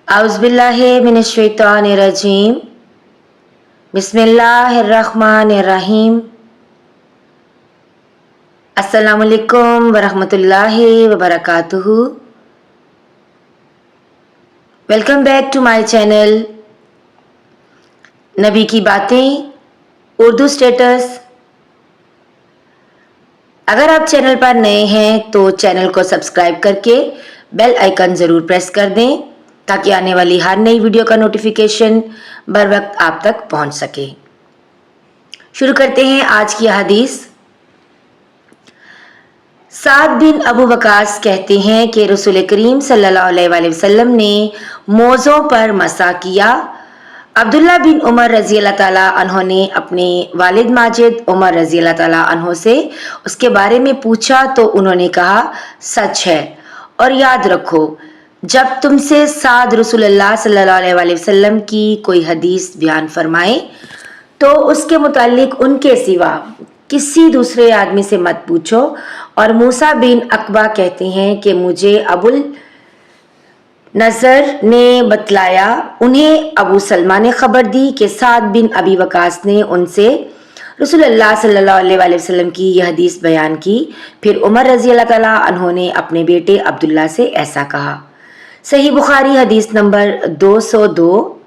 औज़ुबिल्लाहि मिनश्शैतानिर्रजीम। बिस्मिल्लाहिर्रहमानिर्रहीम। अस्सलामुअलैकुम वरहमतुल्लाहि वबरकातुहू। Welcome back to my channel नबी की बातें उर्दू स्टेटस। अगर आप चैनल पर नए हैं तो चैनल को सब्सक्राइब करके बेल आइकन ज़रूर प्रेस कर दें ताकि आने वाली हर नई वीडियो का नोटिफिकेशन बर वक्त आप तक पहुंच सके। शुरू करते हैं आज की हदीस। साद बिन अबू वकास कहते हैं कि रसूल करीम सल्लल्लाहु अलैहि वसल्लम ने मोज़ों पर मसा किया। अब्दुल्ला बिन उमर रज़ी अल्लाह ताला अन्हों ने अपने वालिद माजिद उमर रज़ी अल्लाह ताला अन्हों से उसके बारे में पूछा तो उन्होंने कहा, सच है। और याद रखो, जब तुमसे साद रसूलुल्लाह सल्लल्लाहु अलैहि वसल्लम की कोई हदीस बयान फरमाए तो उसके मुतालिक उनके सिवा किसी दूसरे आदमी से मत पूछो। और मूसा बिन अकबा कहते हैं कि मुझे अबुल नज़र ने बतलाया, उन्हें अबू सलमा ने खबर दी कि साद बिन अबी वकास ने उनसे रसूलुल्लाह सल्लल्लाहु अलैहि वसल्लम की यह हदीस बयान की। फिर उमर रज़ी अल्लाह ताला अन्हों ने अपने बेटे अब्दुल्ला से ऐसा कहा। सही बुखारी हदीस नंबर 202।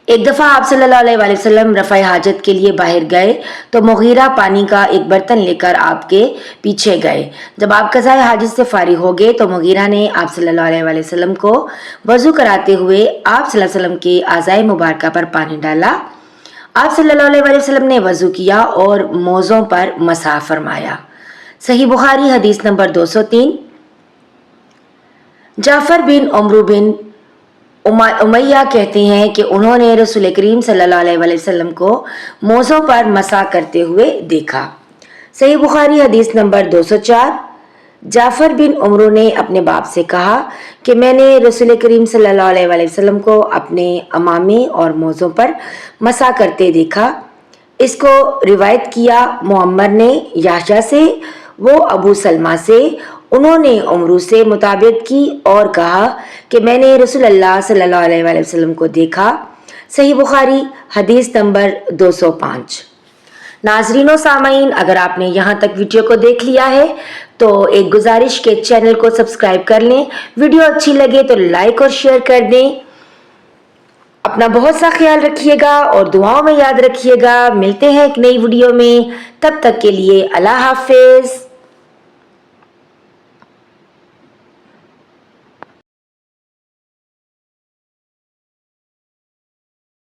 एक दफ़ा आप सल्लल्लाहु अलैहि वसल्लम रफ़ा हाजत के लिए बाहर गए तो मुगीरा पानी का एक बर्तन लेकर आपके पीछे गए। जब आप क़ज़ाए हाजत से फारिग हो गए तो मुगीरा ने आप सल्लल्लाहु अलैहि वसल्लम को वज़ू कराते हुए आप सल्लल्लाहु अलैहि वसल्लम के आज़ाए मुबारका पर पानी डाला। आप सल्लल्लाहु अलैहि वसल्लम ने वज़ू किया और मोज़ों पर मसा फरमाया। सही बुखारी हदीस नंबर 203। जाफ़र बिन उमरू बिन उमैया कहते हैं कि उन्होंने रसूल करीम सल्लल्लाहु अलैहि वसल्लम को मोज़ों पर मसा करते हुए देखा। सही बुखारी हदीस नंबर 204। जाफ़र बिन उमरू ने अपने बाप से कहा कि मैंने रसूल करीम सल्लल्लाहु अलैहि वसल्लम को अपने अमामे और मोज़ों पर मसा करते देखा। इसको रिवायत किया मुअम्मर ने याहया से, वो अबू सलमा से, उन्होंने उमरू से मुताबिक की और कहा कि मैंने रसूलुल्लाह सल्लल्लाहु अलैहि वसल्लम को देखा। सही बुखारी हदीस नंबर 205। नाज़रीन सामाईन, अगर आपने यहाँ तक वीडियो को देख लिया है तो एक गुजारिश के चैनल को सब्सक्राइब कर लें। वीडियो अच्छी लगे तो लाइक और शेयर कर दें। अपना बहुत सा ख्याल रखिएगा और दुआओं में याद रखिएगा। मिलते हैं एक नई वीडियो में, तब तक के लिए अल्लाह हाफिज़।